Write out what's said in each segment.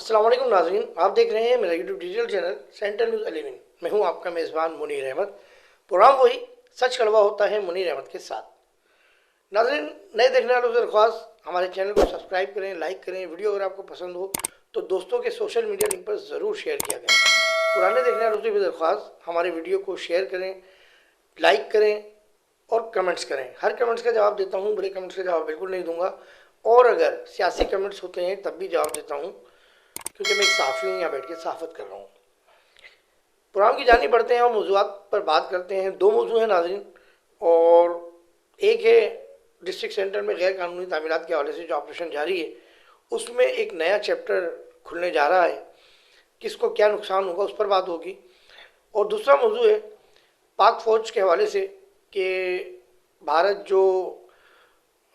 अस्सलाम वालेकुम नाज़रीन, आप देख रहे हैं मेरा YouTube digital channel central news 11। मैं हूं आपका मेज़बान मुनीर अहमद। प्रोग्राम वही सच कड़वा होता है मुनीर अहमद के साथ। नाज़रीन, नए देखने वालों से दरख्वास्त हमारे चैनल को सब्सक्राइब करें, लाइक करें। वीडियो अगर आपको पसंद हो तो दोस्तों के सोशल मीडिया लिंक पर ज़रूर शेयर किया करें। पुराने देखने वालों से भी दरख्वास्त हमारे वीडियो को शेयर करें, लाइक करें और कमेंट्स करें। हर कमेंट्स का जवाब देता हूँ, बुरे कमेंट्स का जवाब बिल्कुल नहीं दूंगा। और अगर सियासी कमेंट्स होते हैं तब भी जवाब देता हूँ, क्योंकि मैं एक सहाफ़ी हूँ, यहाँ बैठ के सहाफ़त कर रहा हूँ। प्रोग्राम की जानी बढ़ते हैं और मौज़ूआत पर बात करते हैं। दो मौजू हैं नाज़रीन, और एक है डिस्ट्रिक्ट सेंटर में गैर कानूनी तामीरात के हवाले से जो ऑपरेशन जारी है, उसमें एक नया चैप्टर खुलने जा रहा है। किसको क्या नुकसान होगा उस पर बात होगी। और दूसरा मौजू है पाक फ़ौज के हवाले से कि भारत जो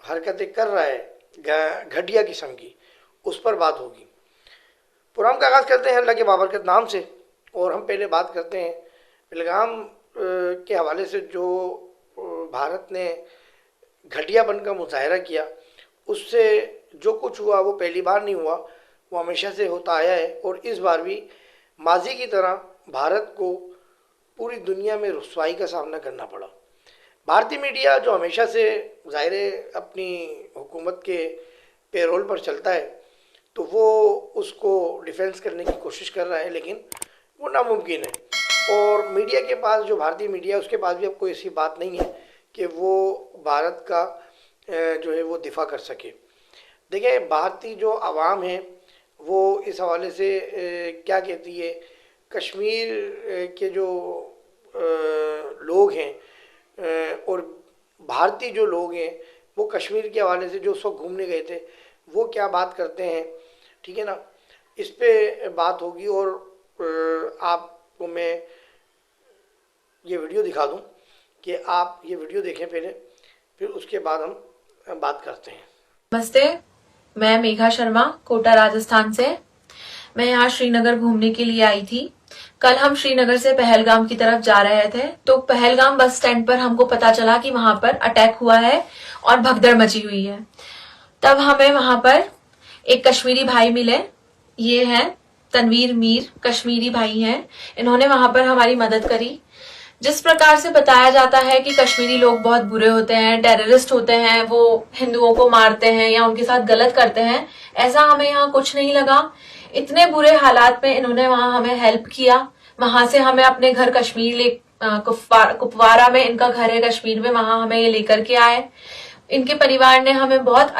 हरकतें कर रहा है घटिया किस्म की, उस पर बात होगी। प्रोग्राम का आगाज़ करते हैं अल्लाह के बाबरकत नाम से। और हम पहले बात करते हैं पहलगाम के हवाले से जो भारत ने घटियापन का मुजाहरा किया, उससे जो कुछ हुआ वो पहली बार नहीं हुआ, वो हमेशा से होता आया है। और इस बार भी माजी की तरह भारत को पूरी दुनिया में रुसवाई का सामना करना पड़ा। भारतीय मीडिया जो हमेशा से ज़ाहिर अपनी हुकूमत के पेरोल पर चलता है, तो वो उसको डिफेंस करने की कोशिश कर रहा है, लेकिन वो नामुमकिन है। और मीडिया के पास, जो भारतीय मीडिया, उसके पास भी अब कोई ऐसी बात नहीं है कि वो भारत का जो है वो दिफा कर सके। देखिए, भारतीय जो आवाम है वो इस हवाले से क्या कहती है, कश्मीर के जो लोग हैं और भारतीय जो लोग हैं, वो कश्मीर के हवाले से जो उस वक्त घूमने गए थे वो क्या बात करते हैं, ठीक है ना, इस पे बात होगी। और आपको मैं ये वीडियो दिखा दूं कि आप ये वीडियो देखें पहले, फिर उसके बाद हम बात करते हैं। नमस्ते, मैं मेघा शर्मा, कोटा राजस्थान से। मैं यहाँ श्रीनगर घूमने के लिए आई थी। कल हम श्रीनगर से पहलगाम की तरफ जा रहे थे, तो पहलगाम बस स्टैंड पर हमको पता चला कि वहां पर अटैक हुआ है और भगदड़ मची हुई है। तब हमें वहां पर एक कश्मीरी भाई मिले। ये हैं तनवीर मीर, कश्मीरी भाई हैं। इन्होंने वहां पर हमारी मदद करी। जिस प्रकार से बताया जाता है कि कश्मीरी लोग बहुत बुरे होते हैं, टेररिस्ट होते हैं, वो हिंदुओं को मारते हैं या उनके साथ गलत करते हैं, ऐसा हमें यहाँ कुछ नहीं लगा। इतने बुरे हालात में इन्होंने वहां हमें हेल्प किया। वहां से हमें अपने घर कश्मीर कुपवारा में इनका घर है कश्मीर में, वहां हमें ये लेकर के आए। इनके परिवार ने हमें बहुत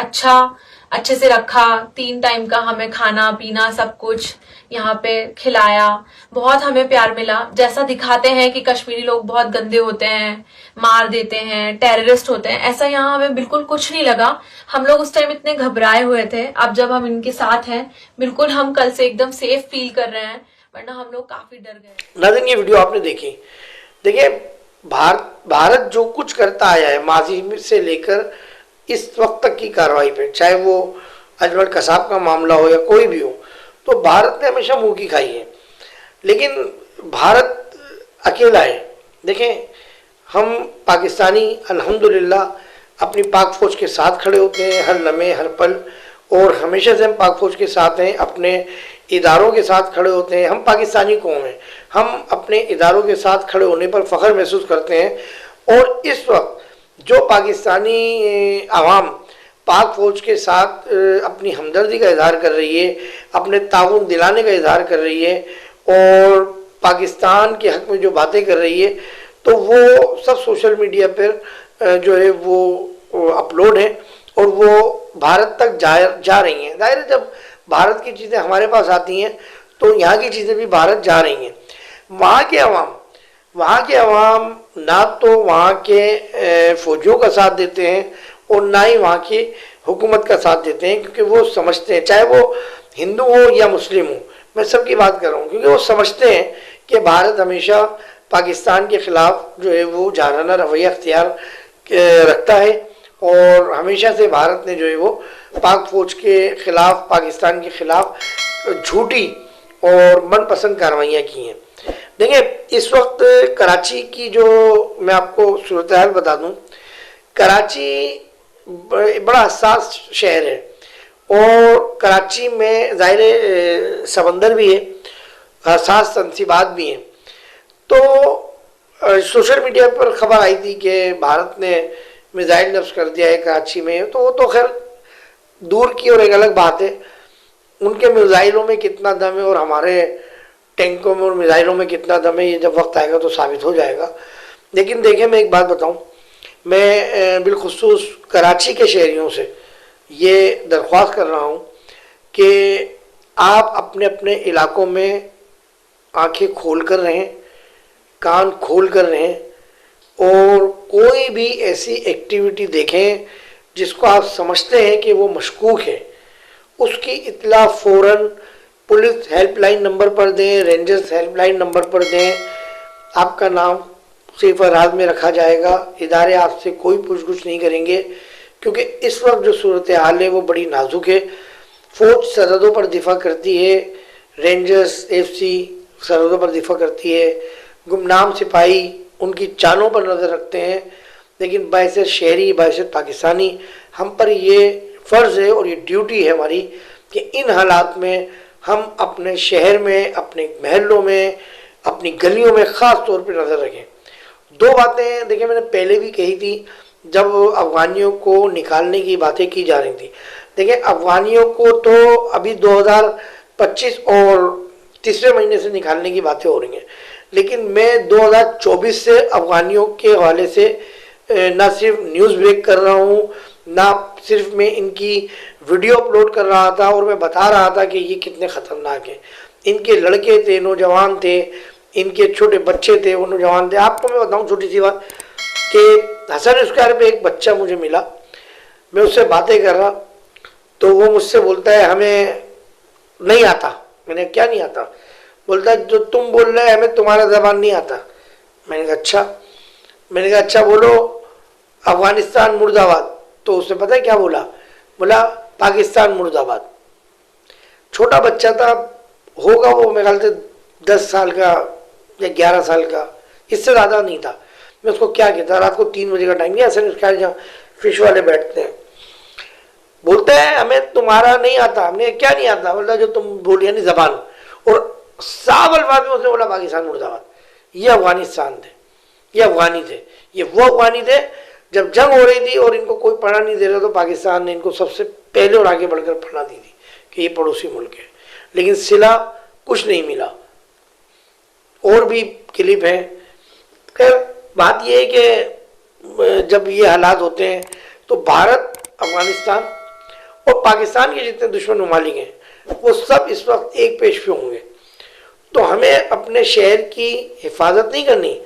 अच्छे से रखा। 3 टाइम का हमें खाना पीना सब कुछ यहाँ पे खिलाया। बहुत हमें प्यार मिला। जैसा दिखाते हैं कि कश्मीरी लोग बहुत गंदे होते हैं, मार देते हैं, टेररिस्ट होते हैं, ऐसा यहाँ हमें बिल्कुल कुछ नहीं लगा। हम लोग उस टाइम इतने घबराए हुए थे। अब जब हम इनके साथ हैं, बिल्कुल हम कल से एकदम सेफ फील कर रहे हैं, वरना हम लोग काफी डर गए। नाज़रीन, ये वीडियो आपने देखी। देखिए, भारत जो कुछ करता आया है माजी से लेकर इस वक्त तक की कार्रवाई पे, चाहे वो अजमल कसाब का मामला हो या कोई भी हो, तो भारत ने हमेशा मुंह की खाई है। लेकिन भारत अकेला है। देखें, हम पाकिस्तानी अल्हम्दुलिल्लाह अपनी पाक फ़ौज के साथ खड़े होते हैं हर लम्हे हर पल, और हमेशा से हम पाक फ़ौज के साथ हैं, अपने इदारों के साथ खड़े होते हैं। हम पाकिस्तानी कौम हैं, हम अपने इदारों के साथ खड़े होने पर फ़ख्र महसूस करते हैं। और इस वक्त जो पाकिस्तानी आवाम पाक फ़ौज के साथ अपनी हमदर्दी का इजहार कर रही है, अपने ताउन दिलाने का इजहार कर रही है और पाकिस्तान के हक़ में जो बातें कर रही है, तो वो सब सोशल मीडिया पर जो है वो अपलोड है और वो भारत तक जा रही हैं। ज़ाहिर है, जब भारत की चीज़ें हमारे पास आती हैं तो यहाँ की चीज़ें भी भारत जा रही हैं। वहाँ के अवाम ना तो वहाँ के फ़ौजियों का साथ देते हैं और ना ही वहाँ की हुकूमत का साथ देते हैं, क्योंकि वो समझते हैं, चाहे वो हिंदू हो या मुस्लिम हो, मैं सबकी बात कर रहा हूँ, क्योंकि वो समझते हैं कि भारत हमेशा पाकिस्तान के ख़िलाफ़ जो है वो जाराना रवैया अख्तियार रखता है। और हमेशा से भारत ने जो है वो पाक फ़ौज के ख़िलाफ़, पाकिस्तान के ख़िलाफ़ झूठी और मनपसंद कार्रवाइयाँ की हैं। देखिए, इस वक्त कराची की जो मैं आपको सूरत हाल बता दूँ, कराची बड़ा हसास शहर है और कराची में ज़ाहिर है समंदर भी है, हसास तनसीबात भी हैं। तो सोशल मीडिया पर खबर आई थी कि भारत ने मिसाइल नष्ट कर दिया है कराची में, तो वो तो खैर दूर की और एक अलग बात है। उनके मिसाइलों में कितना दम है और हमारे टैंकों में और मिसाइलों में कितना दम है, ये जब वक्त आएगा तो साबित हो जाएगा। लेकिन देखिए, मैं एक बात बताऊं, मैं बिलखुसूस कराची के शहरियों से ये दरख्वास्त कर रहा हूं कि आप अपने अपने इलाकों में आंखें खोल कर रहें, कान खोल कर रहें, और कोई भी ऐसी एक्टिविटी देखें जिसको आप समझते हैं कि वो मशकूक है, उसकी इत्तला फ़ौरन पुलिस हेल्पलाइन नंबर पर दें, रेंजर्स हेल्पलाइन नंबर पर दें। आपका नाम सिफ़राज में रखा जाएगा, इदारे आपसे कोई पूछगछ नहीं करेंगे, क्योंकि इस वक्त जो सूरत हाल है वो बड़ी नाजुक है। फ़ौज सरहदों पर दिफा करती है, रेंजर्स एफसी सरहदों पर दिफा करती है, गुमनाम सिपाही उनकी चालों पर नज़र रखते हैं। लेकिन बाइसत शहरी, बाइसत पाकिस्तानी, हम पर ये फ़र्ज़ है और ये ड्यूटी है हमारी कि इन हालात में हम अपने शहर में, अपने महलों में, अपनी गलियों में ख़ास तौर पर नज़र रखें। दो बातें देखिए, मैंने पहले भी कही थी जब अफ़गानियों को निकालने की बातें की जा रही थी। देखिए, अफ़गानियों को तो अभी 2025 और तीसरे महीने से निकालने की बातें हो रही हैं, लेकिन मैं 2024 से अफ़गानियों के हवाले से ना सिर्फ न्यूज़ ब्रेक कर रहा हूँ, ना सिर्फ मैं इनकी वीडियो अपलोड कर रहा था और मैं बता रहा था कि ये कितने ख़तरनाक हैं। इनके लड़के थे, नौजवान थे, इनके छोटे बच्चे थे, वो नौजवान थे। आपको मैं बताऊँ छोटी सी बात कि हसन स्क्वायर पे एक बच्चा मुझे मिला, मैं उससे बातें कर रहा, तो वो मुझसे बोलता है हमें नहीं आता। मैंने क्या नहीं आता? बोलता है जो तुम बोल रहे हैं हमें तुम्हारा ज़बान नहीं आता। मैंने कहा अच्छा। मैंने कहा अच्छा बोलो अफ़गानिस्तान मुर्दाबाद। तो उसने पता है क्या बोला? बोला पाकिस्तान मुर्दाबाद। छोटा बच्चा था, होगा वो मेरे ख्याल से 10 साल का या 11 साल का, इससे ज़्यादा नहीं था। मैं उसको क्या कहता, रात को 3 बजे का टाइम, नहीं हसन स्क्वायर जहाँ फिश वाले बैठते हैं, बोलता है हमें तुम्हारा नहीं आता। हमने क्या नहीं आता? बोलता जो तुम बोलिए नहीं ज़बान, और साफ अल्फाज में उसने बोला पाकिस्तान मुर्दाबाद। ये अफगानिस्तान थे, ये अफगानी थे, ये वो अफगानी थे जब जंग हो रही थी और इनको कोई पढ़ा नहीं दे रहा तो पाकिस्तान ने इनको सबसे पहले और आगे बढ़कर पढ़ा दी थी कि ये पड़ोसी मुल्क है। लेकिन सिला कुछ नहीं मिला। और भी क्लिप है। खैर बात यह है कि जब ये हालात होते हैं तो भारत, अफगानिस्तान और पाकिस्तान के जितने दुश्मन ममालिक हैं वो सब इस वक्त एक पेश पे होंगे। तो हमें अपने शहर की हिफाजत नहीं करनी,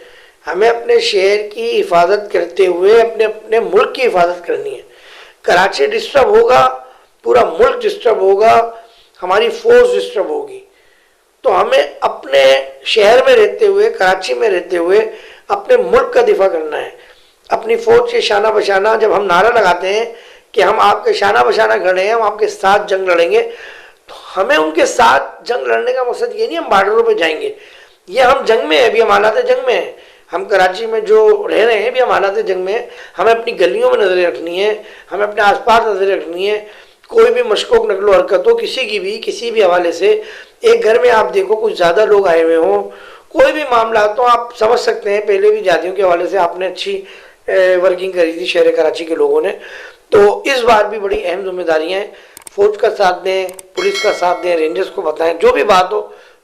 हमें अपने शहर की हिफाजत करते हुए अपने अपने मुल्क की हिफाजत करनी है। कराची डिस्टर्ब होगा, पूरा मुल्क डिस्टर्ब होगा, हमारी फोर्स डिस्टर्ब होगी। तो हमें अपने शहर में रहते हुए, कराची में रहते हुए अपने मुल्क का दिफा करना है। अपनी फौज के शाना बशाना, जब हम नारा लगाते हैं कि हम आपके शाना बशाना खड़े हैं, हम आपके साथ जंग लड़ेंगे, तो हमें उनके साथ जंग लड़ने का मकसद ये नहीं हम बॉर्डरों पे जाएंगे। ये हम जंग में है, अभी हम हालात जंग में हैं। हम कराची में जो रह रहे हैं भी हम हालात जंग में हैं। हमें अपनी गलियों में नजरें रखनी है, हमें अपने आसपास नजरें रखनी है। कोई भी मशकूक नकलो हरकत हो किसी की भी, किसी भी हवाले से, एक घर में आप देखो कुछ ज़्यादा लोग आए हुए हों, कोई भी मामला तो आप समझ सकते हैं। पहले भी जातियों के हवाले से आपने अच्छी वर्किंग करी थी शहर कराची के लोगों ने, तो इस बार भी बड़ी अहम जिम्मेदारियाँ हैं। फौज का साथ दें, पुलिस का साथ दें, रेंजर्स को बताएं, जो भी बात हो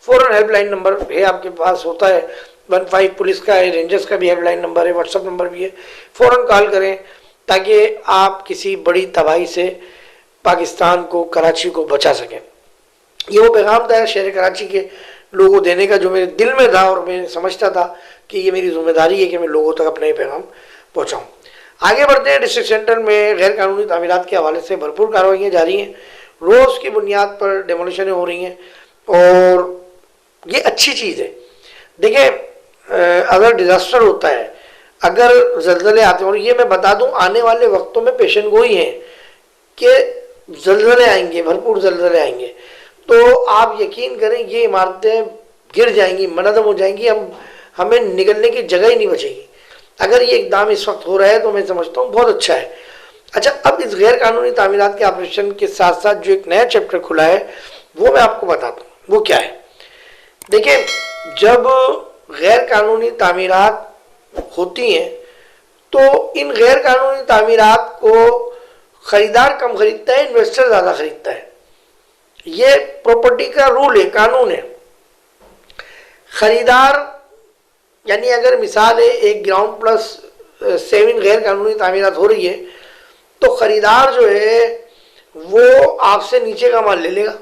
फ़ौरन हेल्पलाइन नंबर है आपके पास होता है, 15 पुलिस का है, रेंजर्स का भी हेल्पलाइन नंबर है, व्हाट्सअप नंबर भी है, फ़ौरन कॉल करें ताकि आप किसी बड़ी तबाही से पाकिस्तान को, कराची को बचा सकें। ये वो पैगाम था शहर कराची के लोगों देने का जो मेरे दिल में था और मैं समझता था कि ये मेरी जिम्मेदारी है कि मैं लोगों तक अपना ये पैगाम पहुँचाऊँ। आगे बढ़ते हैं। डिस्ट्रिक्ट सेंटर में गैर कानूनी तामीरात के हवाले से भरपूर कार्रवाइयाँ जारी हैं। रोज़ की बुनियाद पर डेमोलिशनें हो रही हैं और ये अच्छी चीज़ है। देखिए, अगर डिज़ास्टर होता है, अगर जल्जले आते हैं, और ये मैं बता दूं आने वाले वक्तों में पेशन गोई है कि जल्जले आएंगे, भरपूर जल्जले आएंगे, तो आप यकीन करें ये इमारतें गिर जाएंगी, मनहदम हो जाएंगी, हमें निकलने की जगह ही नहीं बचेगी। अगर ये इकदाम इस वक्त हो रहा है तो मैं समझता हूँ बहुत अच्छा है। अच्छा, अब इस गैर कानूनी तामीरात के ऑपरेशन के साथ साथ जो एक नया चैप्टर खुला है वो मैं आपको बताता हूँ, वो क्या है। देखिए, जब गैर कानूनी तामीरात होती हैं तो इन गैर कानूनी तामीरात को खरीदार कम खरीदता है, इन्वेस्टर ज़्यादा खरीदता है। ये प्रॉपर्टी का रूल है, कानून है। खरीदार यानी अगर मिसाल है एक ग्राउंड प्लस 7 गैर कानूनी तामीरात हो रही है तो खरीदार जो है वो आपसे नीचे का माल ले लेगा,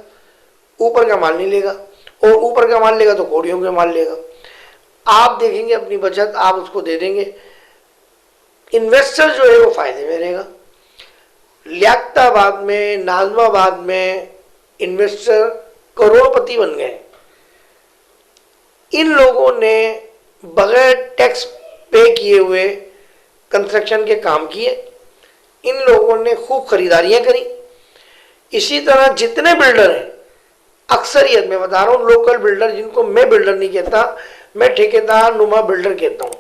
ऊपर का माल नहीं लेगा, और ऊपर का माल लेगा तो कौड़ियों का माल लेगा। आप देखेंगे अपनी बचत आप उसको दे देंगे, इन्वेस्टर जो है वो फायदे में रहेगा। लियाकताबाद में, नाजमाबाद में इन्वेस्टर करोड़पति बन गए। इन लोगों ने बगैर टैक्स पे किए हुए कंस्ट्रक्शन के काम किए, इन लोगों ने खूब खरीदारियां करी। इसी तरह जितने बिल्डर हैं, अक्सरियत में बता रहा हूँ, लोकल बिल्डर जिनको मैं बिल्डर नहीं कहता, मैं ठेकेदार नुमा बिल्डर कहता हूँ,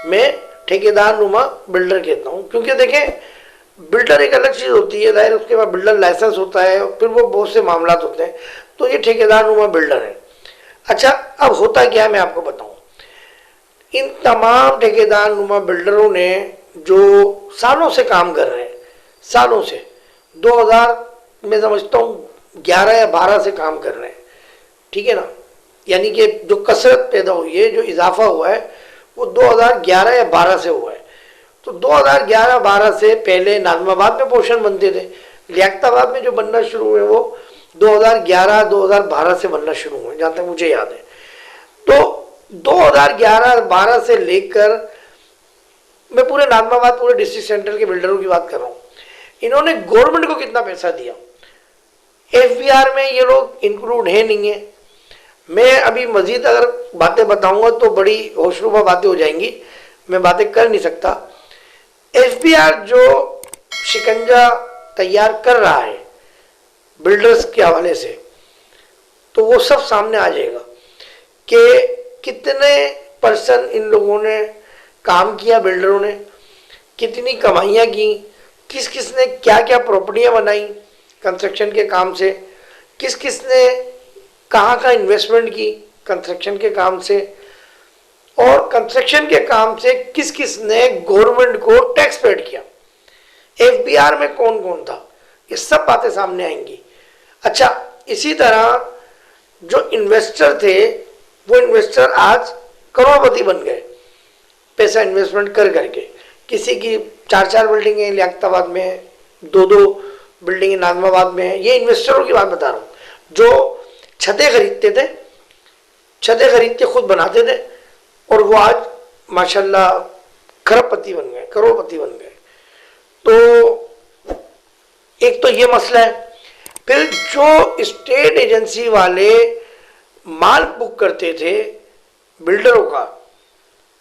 मैं ठेकेदार नुमा बिल्डर कहता हूँ। क्योंकि देखें, बिल्डर एक अलग चीज़ होती है, जाहिर उसके बाद बिल्डर लाइसेंस होता है, फिर वो बहुत से मामला होते हैं, तो ये ठेकेदार नुमा बिल्डर है। अच्छा, अब होता क्या है मैं आपको बताऊँ। इन तमाम ठेकेदार नुमा बिल्डरों ने जो सालों से काम कर रहे हैं, सालों से 2000 मैं समझता हूँ 11 या 12 से काम कर रहे हैं, ठीक है ना। यानी कि जो कसरत पैदा हुई है, जो इजाफा हुआ है, वो 2011 या 12 से हुआ है। तो 2011-12 से पहले नाजमाबाद में पोर्शन बनते थे, लियाकताबाद में जो बनना शुरू हुए वो 2011-2012 से बनना शुरू हुए, जहाँ तक मुझे याद है। तो 2011-12 से लेकर मैं पूरे नाजमाबाद, पूरे डिस्ट्रिक्ट सेंटर के बिल्डरों की बात कर रहा हूँ, इन्होंने गवर्नमेंट को कितना पैसा दिया। एफबीआर में ये लोग इंक्लूड है नहीं है। मैं अभी मजीद अगर बातें बताऊंगा तो बड़ी होशरुबा बातें हो जाएंगी, मैं बातें कर नहीं सकता। एफबीआर जो शिकंजा तैयार कर रहा है बिल्डर्स के हवाले से, तो वो सब सामने आ जाएगा कि कितने परसेंट इन लोगों ने काम किया, बिल्डरों ने कितनी कमाइयाँ की, किस किस ने क्या क्या प्रॉपर्टियाँ बनाई कंस्ट्रक्शन के काम से, किस किस ने कहाँ का इन्वेस्टमेंट की कंस्ट्रक्शन के काम से, और कंस्ट्रक्शन के काम से किस किस ने गवर्नमेंट को टैक्स पेड किया, एफबीआर में कौन कौन था, ये सब बातें सामने आएंगी। अच्छा, इसी तरह जो इन्वेस्टर थे वो इन्वेस्टर आज करोड़पति बन गए, पैसा इन्वेस्टमेंट कर करके। किसी की 4-4 बिल्डिंगें लियाकताबाद में है, 2-2 बिल्डिंगें नाजमाबाद में है। ये इन्वेस्टरों की बात बता रहा हूँ जो छतें खरीदते थे, छतें खरीद के खुद बनाते थे, और वो आज माशाल्लाह खरबपति बन गए, करोड़पति बन गए। तो एक तो ये मसला है। फिर जो स्टेट एजेंसी वाले माल बुक करते थे बिल्डरों का,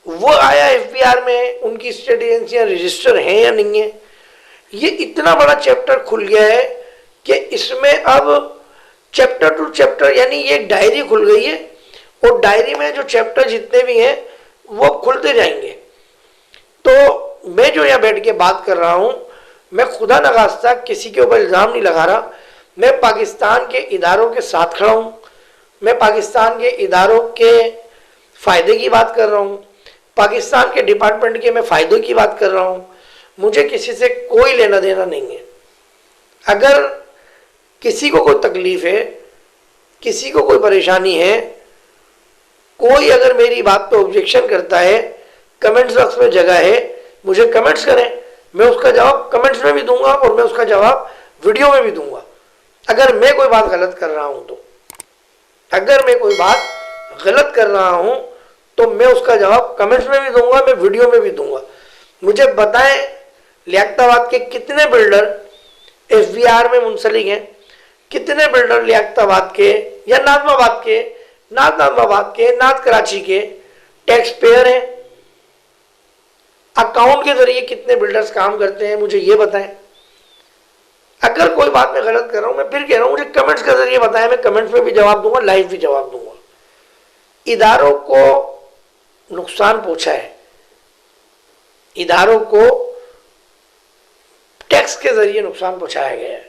वो आया एफबीआर में, उनकी स्टेट एजेंसियां रजिस्टर हैं या नहीं है। ये इतना बड़ा चैप्टर खुल गया है कि इसमें अब चैप्टर टू चैप्टर, यानी ये डायरी खुल गई है, और डायरी में जो चैप्टर जितने भी हैं वो खुलते जाएंगे। तो मैं जो यहाँ बैठ के बात कर रहा हूँ, मैं खुदा नखास्ता किसी के ऊपर इल्ज़ाम नहीं लगा रहा, मैं पाकिस्तान के इदारों के साथ खड़ा हूँ, मैं पाकिस्तान के इदारों के फ़ायदे की बात कर रहा हूँ, पाकिस्तान के डिपार्टमेंट के मैं फ़ायदों की बात कर रहा हूँ। मुझे किसी से कोई लेना देना नहीं है। अगर किसी को कोई तकलीफ़ है, किसी को कोई परेशानी है, कोई अगर मेरी बात पे ऑब्जेक्शन करता है, कमेंट्स बॉक्स में जगह है, मुझे कमेंट्स करें, मैं उसका जवाब कमेंट्स में भी दूंगा और मैं उसका जवाब वीडियो में भी दूंगा। अगर मैं कोई बात गलत कर रहा हूं तो, अगर मैं कोई बात गलत कर रहा हूं तो मैं उसका जवाब कमेंट्स में भी दूंगा, मैं वीडियो में भी दूंगा। मुझे बताएं लियाकताबाद के कितने बिल्डर एफबीआर में मुंसलिक हैं, कितने बिल्डर लियाकताबाद के या नाजमाबाद के, नाजमाबाद के, नाज कराची के टैक्स पेयर हैं। अकाउंट के जरिए कितने बिल्डर्स काम करते हैं, मुझे ये बताएं। अगर कोई बात मैं गलत कर रहा हूं, मैं फिर कह रहा हूं, मुझे कमेंट्स के जरिए बताएं, मैं कमेंट्स में भी जवाब दूंगा, लाइव भी जवाब दूंगा। इदारों को नुकसान पहुंचा है, इदारों को टैक्स के जरिए नुकसान पहुंचाया गया है।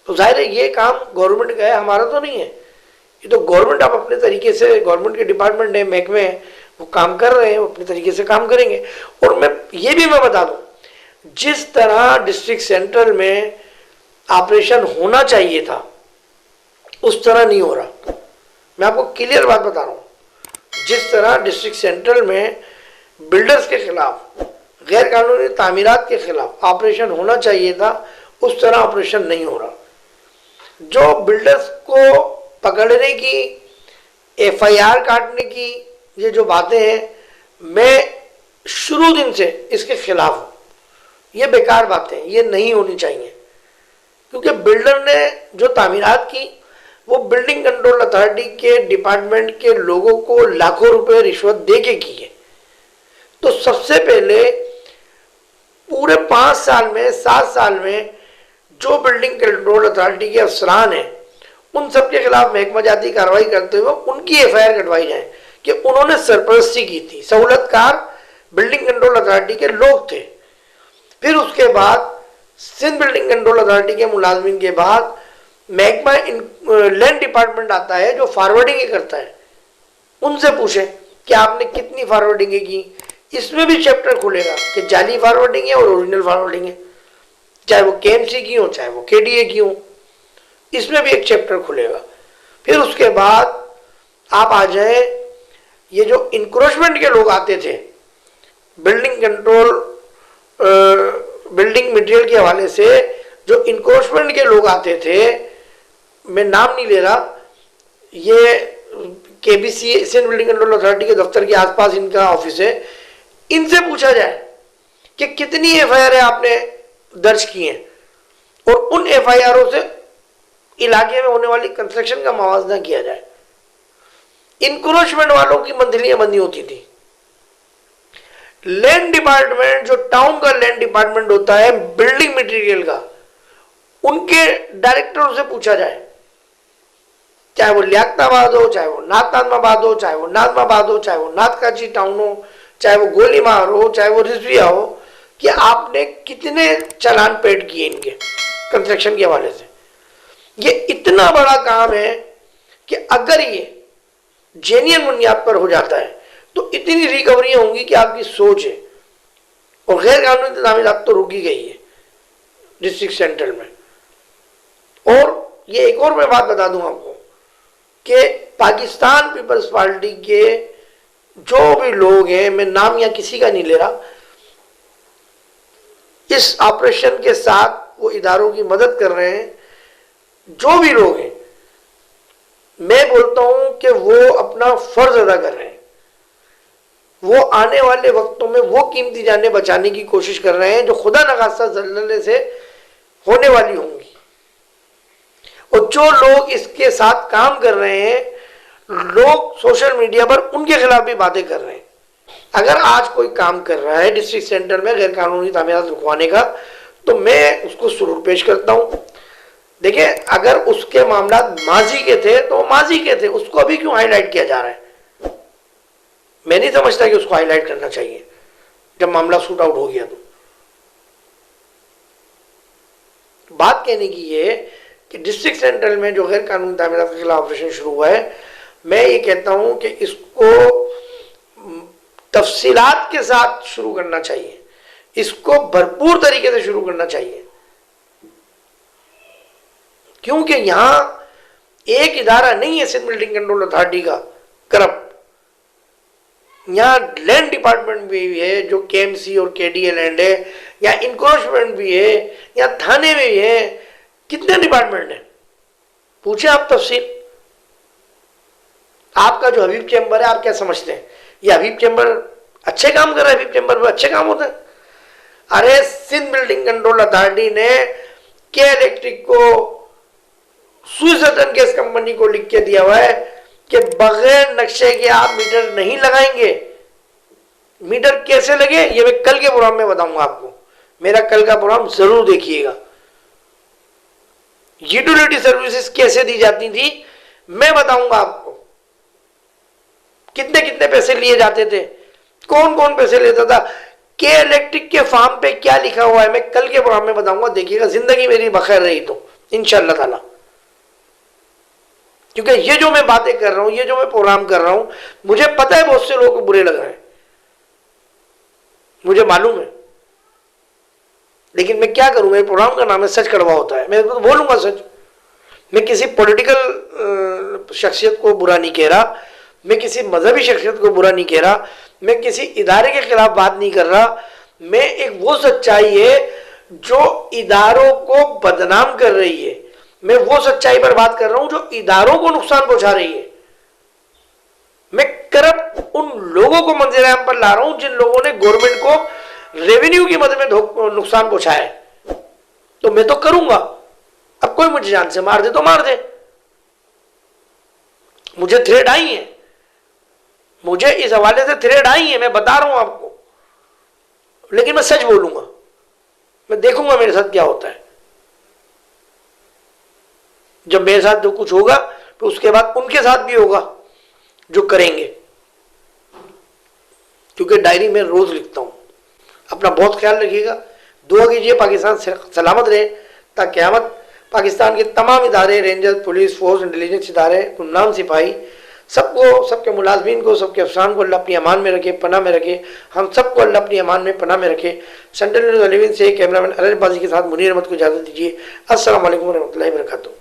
तो जाहिर है ये काम गवर्नमेंट का है, हमारा तो नहीं है। ये तो गवर्नमेंट आप अपने तरीके से, गवर्नमेंट के डिपार्टमेंट है, महकमे हैं, वो काम कर रहे हैं, वो अपने तरीके से काम करेंगे। और मैं बता दूं, जिस तरह डिस्ट्रिक्ट सेंट्रल में ऑपरेशन होना चाहिए था उस तरह नहीं हो रहा। मैं आपको क्लियर बात बता रहा हूं, जिस तरह डिस्ट्रिक्ट सेंट्रल में बिल्डर्स के खिलाफ, गैर कानूनी तामीरात के खिलाफ ऑपरेशन होना चाहिए था, उस तरह ऑपरेशन नहीं हो रहा। जो बिल्डर्स को पकड़ने की, एफआईआर काटने की ये जो बातें हैं, मैं शुरू दिन से इसके खिलाफ हूं। ये बेकार बातें, ये नहीं होनी चाहिए। क्योंकि बिल्डर ने जो तामीरात की वो बिल्डिंग कंट्रोल अथॉरिटी के डिपार्टमेंट के लोगों को लाखों रुपए रिश्वत दे के की है। तो सबसे पहले पूरे 5 साल में, 7 साल में जो बिल्डिंग कंट्रोल अथॉरिटी के अफसरान हैं उन सबके खिलाफ महकमा जाती कार्रवाई करते हुए उनकी एफआईआर कटवाई जाए कि उन्होंने सरपरस्ती की थी। सहूलतकार बिल्डिंग कंट्रोल अथॉरिटी के लोग थे। फिर उसके बाद सिंध बिल्डिंग कंट्रोल अथॉरिटी के मुलाजमीन के बाद महकमा लैंड डिपार्टमेंट आता है जो फॉरवर्डिंग करता है। उनसे पूछे कि आपने कितनी फॉरवर्डिंग की। इसमें भी चैप्टर खुलेगा कि जाली फॉरवर्डिंग है और ओरिजिनल फॉरवर्डिंग है, चाहे वो केएमसी की हो चाहे वो केडीए की हो, इसमें भी एक चैप्टर खुलेगा। फिर उसके बाद आप आ जाए, ये जो इंक्रोचमेंट के लोग आते थे बिल्डिंग कंट्रोल, बिल्डिंग मटेरियल के हवाले से जो इंक्रोचमेंट के लोग आते थे, मैं नाम नहीं ले रहा, ये KBC Sindh building control authority के दफ्तर के आसपास इनका ऑफिस है। इनसे पूछा जाए कि कितनी एफआईआर आपने दर्ज की हैं और उन एफआईआरों से इलाके में होने वाली कंस्ट्रक्शन का मुआवजा किया जाए। इंक्रोचमेंट वालों की मंथलियां बंदी होती थी। लैंड डिपार्टमेंट, जो टाउन का लैंड डिपार्टमेंट होता है बिल्डिंग मटेरियल का, उनके डायरेक्टरों से पूछा जाए, चाहे वो लियाकताबाद हो, चाहे वो नाथनाथमाबाद हो, चाहे वो नाजमाबाद हो, चाहे वो नाथकाची टाउन हो, चाहे वो गोलीमार हो, चाहे वो रिजविया हो, कि आपने कितने चालान पेड किए इनके कंस्ट्रक्शन के हवाले से। ये इतना बड़ा काम है कि अगर ये जेन्युइन बुनियाद पर हो जाता है तो इतनी रिकवरियां होंगी कि आपकी सोच है। और गैर कानूनी तामीरात तो रुकी गई है डिस्ट्रिक्ट सेंट्रल में। और ये एक और मैं बात बता दूं आपको कि पाकिस्तान पीपल्स पार्टी के जो भी लोग हैं, मैं नाम या किसी का नहीं ले रहा, इस ऑपरेशन के साथ वो इदारों की मदद कर रहे हैं। जो भी लोग हैं, मैं बोलता हूं कि वो अपना फर्ज अदा कर रहे हैं। वो आने वाले वक्तों में वो कीमती जानें बचाने की कोशिश कर रहे हैं जो खुदा नखास्ता ज़ल्ज़ले से होने वाली होंगी। और जो लोग इसके साथ काम कर रहे हैं, लोग सोशल मीडिया पर उनके खिलाफ भी बातें कर रहे हैं। अगर आज कोई काम कर रहा है डिस्ट्रिक्ट सेंटर में गैर कानूनी तामीरात रुकवाने का, तो मैं उसको सुरूर पेश करता हूं। देखिए, अगर उसके मामला माजी के थे तो माजी के थे, उसको अभी क्यों हाईलाइट किया जा रहा है? मैं नहीं समझता कि उसको हाईलाइट करना चाहिए जब मामला शूट आउट हो गया। तो बात कहने की ये कि डिस्ट्रिक्ट सेंट्रल में जो गैर कानूनी तामीरात के खिलाफ ऑपरेशन शुरू हुआ है, मैं ये कहता हूं कि इसको तफसीलात के साथ शुरू करना चाहिए, इसको भरपूर तरीके से शुरू करना चाहिए। क्योंकि यहां एक इदारा नहीं है सिंध बिल्डिंग कंट्रोल अथॉरिटी का करप्ट, यहाँ लैंड डिपार्टमेंट भी है जो केएमसी और केडीए लैंड है, या इंक्रोचमेंट भी है, या थाने में भी है। कितने डिपार्टमेंट है, पूछे आप तफसील। आपका जो हबीब चैम्बर है, आप क्या समझते हैं ये हबीब चैम्बर अच्छे काम कर रहा है? हबीब चैम्बर में अच्छे काम होते हैं? अरे सिंध बिल्डिंग कंट्रोल अथॉरिटी ने के इलेक्ट्रिक को, सुइसर्टन गैस कंपनी को लिख के दिया हुआ है कि बगैर नक्शे के आप मीटर नहीं लगाएंगे। मीटर कैसे लगे ये मैं कल के प्रोग्राम में बताऊंगा आपको। मेरा कल का प्रोग्राम जरूर देखिएगा। यूटिलिटी सर्विसेज कैसे दी जाती थी मैं बताऊंगा आपको। कितने कितने पैसे लिए जाते थे, कौन कौन पैसे लेता था, के इलेक्ट्रिक के फार्म पे क्या लिखा हुआ है मैं कल के प्रोग्राम में बताऊंगा। देखिएगा, जिंदगी मेरी बखैर रही तो इंशाअल्लाह ताला। क्योंकि ये जो मैं बातें कर रहा हूं, ये जो मैं प्रोग्राम कर रहा हूं, मुझे पता है बहुत से लोगों को बुरे लग रहे हैं, मुझे मालूम है, लेकिन मैं क्या करूं। मेरे प्रोग्राम का नाम है सच कड़वा होता है, मैं तो बोलूंगा सच। मैं किसी पॉलिटिकल शख्सियत को बुरा नहीं कह रहा, मैं किसी मजहबी शख्सियत को बुरा नहीं कह रहा, मैं किसी इदारे के खिलाफ बात नहीं कर रहा। मैं एक वो सच्चाई है जो इदारों को बदनाम कर रही है, मैं वो सच्चाई पर बात कर रहा हूं जो इदारों को नुकसान पहुंचा रही है। मैं करप्ट उन लोगों को मंजर-ए-आम पर ला रहा हूं जिन लोगों ने गवर्नमेंट को रेवेन्यू की मदद में नुकसान पहुंचाया है। तो मैं तो करूंगा, अब कोई मुझे जान से मार दे तो मार दे, मुझे थ्रेट आई है, मुझे इस हवाले से थ्रेट आई है, मैं बता रहा हूं आपको। लेकिन मैं सच बोलूंगा, मैं देखूंगा मेरे साथ क्या होता है। जब मेरे साथ जो कुछ होगा तो उसके बाद उनके साथ भी होगा जो करेंगे, क्योंकि डायरी में रोज लिखता हूं। अपना बहुत ख्याल रखिएगा, दुआ कीजिए पाकिस्तान सलामत रहे, ताकि क़यामत पाकिस्तान के तमाम इदारे, रेंजर, पुलिस फोर्स, इंटेलिजेंस इदारे, गुमनाम सिपाही, सबको, सबके मुलाजमीन को, सबके अफसरान को अल्लाह अपनी अमान में रखे, पनाह में रखे। हम सबको अल्लाह अपनी अमान में, पनाह में रखे। सेंट्रल न्यूज़ 11 से कैमरामैन अरबाजी के साथ मुनीर अहमद को इजाज़त दीजिए। अस्सलाम वालेकुम व रहमतुल्लाहि व बरकातुहू।